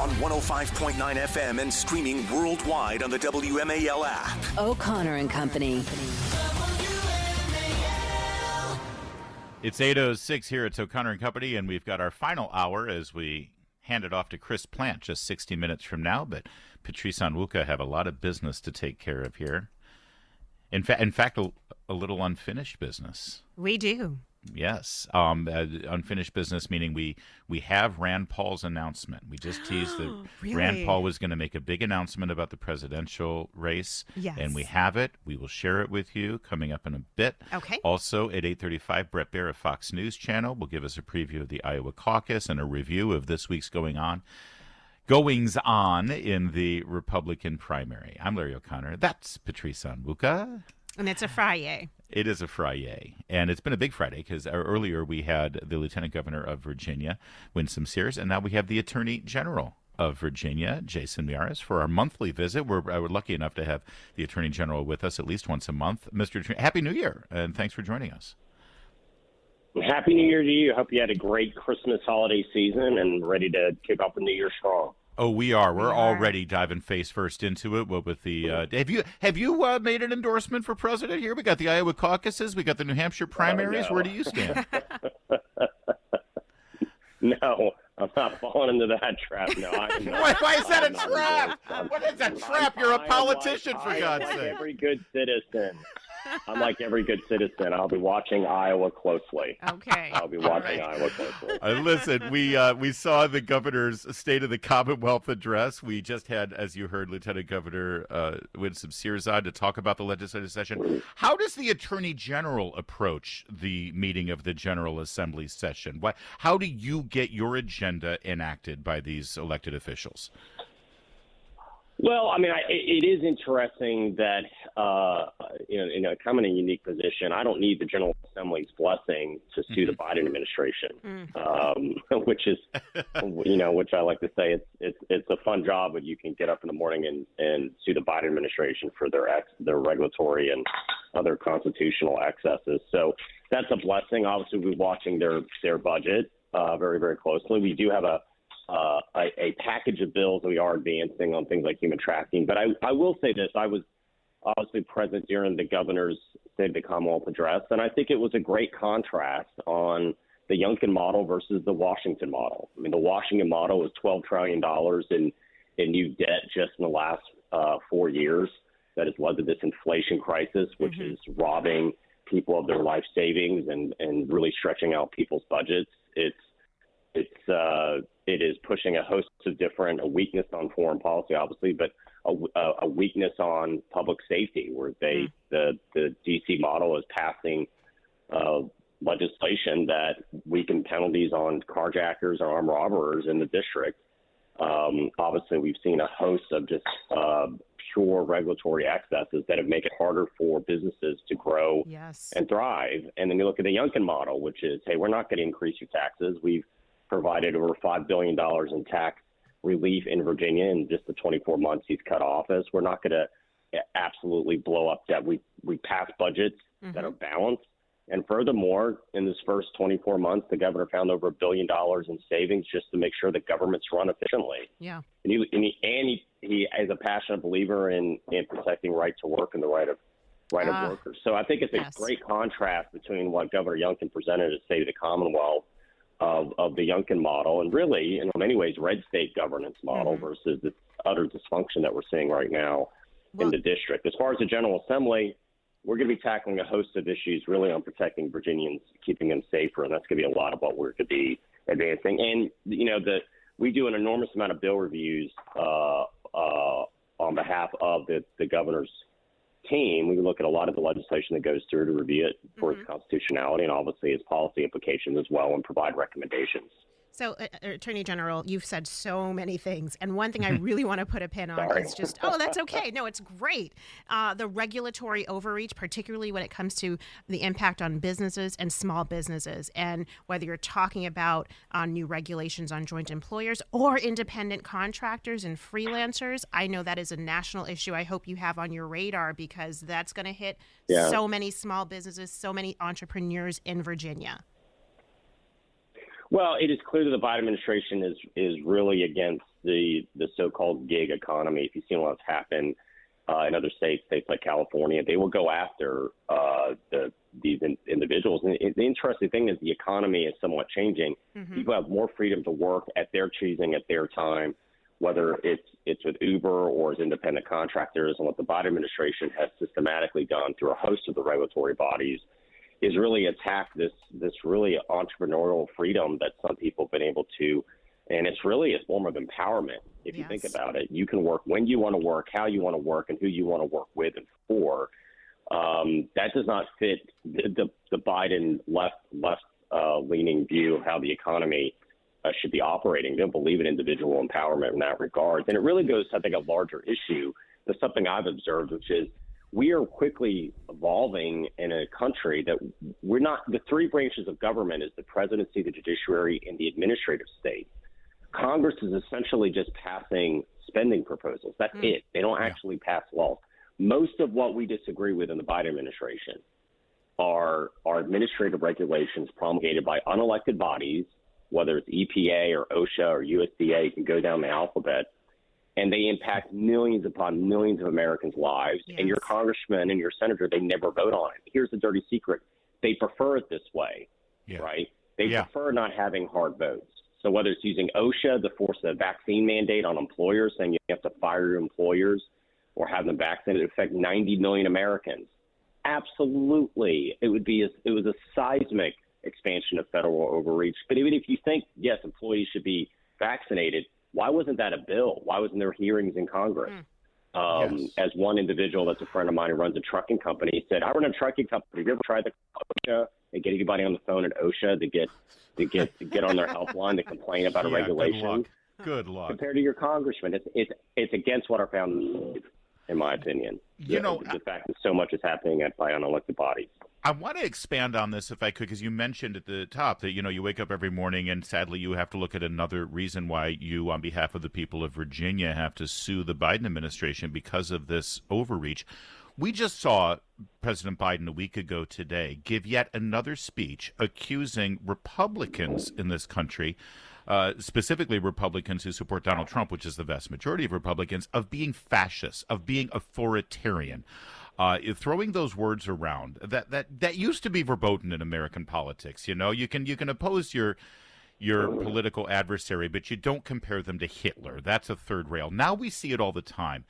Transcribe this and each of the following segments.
on 105.9 FM and streaming worldwide on the WMAL app. O'Connor and Company. It's 8:06 here at O'Connor and Company, and we've got our final hour as we hand it off to Chris Plant just 60 minutes from now. But Patrice and Wuka have a lot of business to take care of here. In fact, a little unfinished business. We do. Yes. Unfinished business, meaning we have Rand Paul's announcement. We just teased that Really? Rand Paul was going to make a big announcement about the presidential race. Yes. And we have it. We will share it with you coming up in a bit. Okay. Also at 8:35, Brett Baer of Fox News Channel will give us a preview of the Iowa caucus and a review of this week's goings on in the Republican primary. I'm Larry O'Connor. That's Patrice Onwuka. And it's a Friday. It is a Friday, and it's been a big Friday because earlier we had the Lieutenant Governor of Virginia, Winsome Sears, and now we have the Attorney General of Virginia, Jason Miyares, for our monthly visit. We're lucky enough to have the Attorney General with us at least once a month. Mr. Attorney, Happy New Year, and thanks for joining us. Happy New Year to you. I hope you had a great Christmas holiday season and ready to kick off the new year strong. Oh, we are. We're already diving face first into it. Well, with the have you made an endorsement for president here? We got the Iowa caucuses. We got the New Hampshire primaries. No. Where do you stand? No, I'm not falling into that trap. No, I'm not. Why is that a I'm not trap? endorsed. What is that trap? You're a politician, for God's like sake. every good citizen. I'm like every good citizen. I'll be watching Iowa closely. Okay. I'll be watching Iowa closely. Listen, we saw the governor's State of the Commonwealth address. We just had, as you heard, Lieutenant Governor Winsome Sears on to talk about the legislative session. How does the Attorney General approach the meeting of the General Assembly session? How do you get your agenda enacted by these elected officials? Well, I mean, it is interesting that, I'm in a unique position. I don't need the General Assembly's blessing to sue the Biden administration, which is, which I like to say it's a fun job, but you can get up in the morning and sue the Biden administration for their regulatory and other constitutional excesses. So that's a blessing. Obviously, we're watching their budget very, very closely. We do have a package of bills that we are advancing on things like human trafficking. But I will say this. I was obviously present during the governor's State of the Commonwealth address, and I think it was a great contrast on the Youngkin model versus the Washington model. I mean, the Washington model is $12 trillion in new debt just in the last 4 years that has led to this inflation crisis, which is robbing people of their life savings and really stretching out people's budgets. It is pushing a host of a weakness on foreign policy, obviously, but a weakness on public safety, where the D.C. model is passing legislation that weaken penalties on carjackers or armed robbers in the district. Obviously, we've seen a host of just pure regulatory excesses that have made it harder for businesses to grow and thrive. And then you look at the Youngkin model, which is, hey, we're not going to increase your taxes. We've provided over $5 billion in tax relief in Virginia in just the 24 months he's cut office. We're not going to absolutely blow up debt. We pass budgets that are balanced. And furthermore, in this first 24 months, the governor found over $1 billion in savings just to make sure that governments run efficiently. Yeah. And he is a passionate believer in protecting right to work and the right of workers. So I think it's a great contrast between what Governor Youngkin presented at State of the Commonwealth of the Youngkin model, and really, in many ways, red state governance model versus the utter dysfunction that we're seeing right now in the district. As far as the General Assembly, we're going to be tackling a host of issues really on protecting Virginians, keeping them safer, and that's going to be a lot of what we're going to be advancing. And, we do an enormous amount of bill reviews on behalf of the governor's team. We look at a lot of the legislation that goes through to review it for its constitutionality and obviously its policy implications as well, and provide recommendations. So, Attorney General, you've said so many things. And one thing I really want to put a pin on is just, that's okay. No, it's great. The regulatory overreach, particularly when it comes to the impact on businesses and small businesses. And whether you're talking about new regulations on joint employers or independent contractors and freelancers, I know that is a national issue I hope you have on your radar, because that's going to hit so many small businesses, so many entrepreneurs in Virginia. Well, it is clear that the Biden administration is really against the so-called gig economy. If you've seen what's happened in other states like California, they will go after these individuals. And the interesting thing is the economy is somewhat changing. Mm-hmm. People have more freedom to work at their choosing, at their time, whether it's with Uber or as independent contractors. And what the Biden administration has systematically done through a host of the regulatory bodies is really attack this really entrepreneurial freedom that some people have been able to, and it's really a form of empowerment. If you think about it, you can work when you want to work, how you want to work, and who you want to work with and for. That does not fit the Biden left leaning view of how the economy should be operating. They don't believe in individual empowerment in that regard. And it really goes to, I think, a larger issue. That's something I've observed, which is we are quickly evolving in a country that we're not. The three branches of government is the presidency, the judiciary, and the administrative state. Congress is essentially just passing spending proposals. That's it. They don't actually pass laws. Most of what we disagree with in the Biden administration are administrative regulations promulgated by unelected bodies, whether it's EPA or OSHA or USDA. You can go down the alphabet. And they impact millions upon millions of Americans' lives. Yes. And your congressman and your senator, they never vote on it. Here's the dirty secret. They prefer it this way, right? They prefer not having hard votes. So whether it's using OSHA to force a vaccine mandate on employers, saying you have to fire your employers or have them vaccinated, it would affect 90 million Americans. Absolutely. It was a seismic expansion of federal overreach. But even if you think, yes, employees should be vaccinated, why wasn't that a bill? Why wasn't there hearings in Congress? As one individual that's a friend of mine who runs a trucking company said, I run a trucking company. Have you ever tried the OSHA and get anybody on the phone at OSHA to get on their helpline to complain about a regulation? Good luck. Compared to your congressman, it's against what our founders believe, in my opinion. The fact that so much is happening by unelected bodies. I want to expand on this if I could, because you mentioned at the top that, you wake up every morning and sadly you have to look at another reason why you, on behalf of the people of Virginia, have to sue the Biden administration because of this overreach. We just saw President Biden a week ago today give yet another speech accusing Republicans in this country, specifically Republicans who support Donald Trump, which is the vast majority of Republicans, of being fascist, of being authoritarian. Throwing those words around that used to be verboten in American politics. You can oppose your political adversary, but you don't compare them to Hitler. That's a third rail. Now we see it all the time.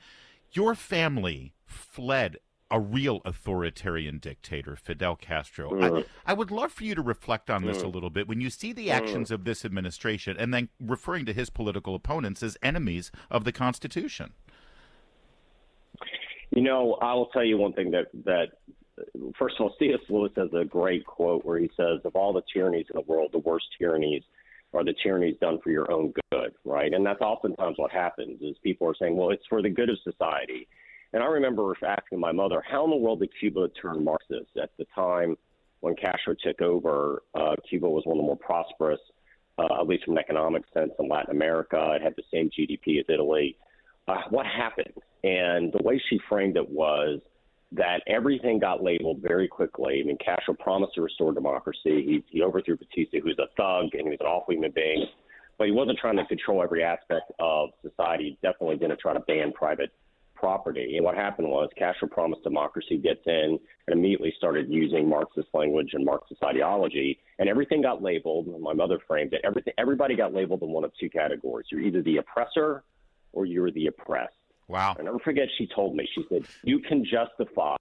Your family fled a real authoritarian dictator, Fidel Castro. I would love for you to reflect on this a little bit when you see the actions of this administration and then referring to his political opponents as enemies of the Constitution. I will tell you one thing that first of all, C.S. Lewis has a great quote where he says, of all the tyrannies in the world, the worst tyrannies are the tyrannies done for your own good, right? And that's oftentimes what happens is people are saying, well, it's for the good of society. And I remember asking my mother, how in the world did Cuba turn Marxist? At the time when Castro took over, Cuba was one of the more prosperous, at least from an economic sense, in Latin America. It had the same GDP as Italy. What happened? And the way she framed it was that everything got labeled very quickly. I mean, Castro promised to restore democracy. He overthrew Batista, who's a thug and he was an awful human being. But he wasn't trying to control every aspect of society. He definitely didn't try to ban private property. And what happened was Castro promised democracy, gets in, and immediately started using Marxist language and Marxist ideology. And everything got labeled. My mother framed it. Everybody got labeled in one of two categories. You're either the oppressor or you're the oppressed. Wow. I'll never forget, she told me, she said, you can justify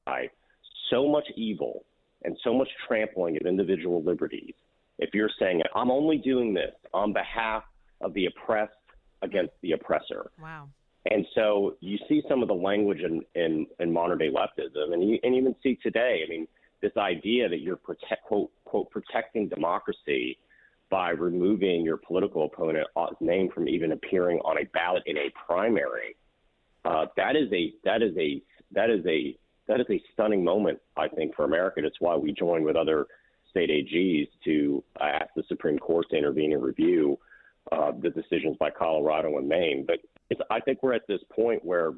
so much evil and so much trampling of individual liberties if you're saying, I'm only doing this on behalf of the oppressed against the oppressor. Wow. And so you see some of the language in modern-day leftism, and you even see today, I mean, this idea that you're, quote, protecting democracy by removing your political opponent's name from even appearing on a ballot in a primary. That is a stunning moment, I think, for America. That's why we joined with other state AGs to ask the Supreme Court to intervene and review the decisions by Colorado and Maine. But I think we're at this point where,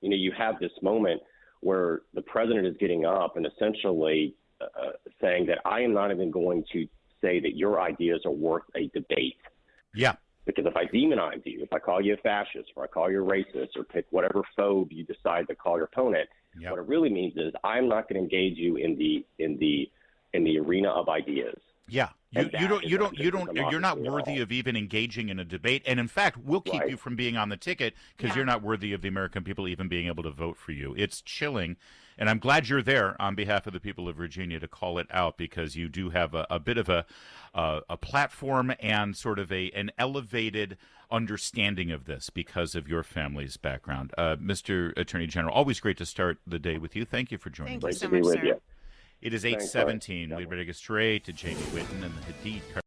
you have this moment where the president is getting up and essentially saying that I am not even going to say that your ideas are worth a debate. Yeah. Because if I demonize you, if I call you a fascist, or I call you a racist, or pick whatever phobe you decide to call your opponent, what it really means is I'm not going to engage you in the arena of ideas. Yeah, you're not worthy of even engaging in a debate, and in fact, we'll keep you from being on the ticket because you're not worthy of the American people even being able to vote for you. It's chilling, and I'm glad you're there on behalf of the people of Virginia to call it out, because you do have a bit of a platform and sort of an elevated understanding of this because of your family's background. Mr. Attorney General, always great to start the day with you. Thank you for joining us. Thank you so much, sir. It is 8:17. We're ready to go straight to Jamie Whitten and the Hadid.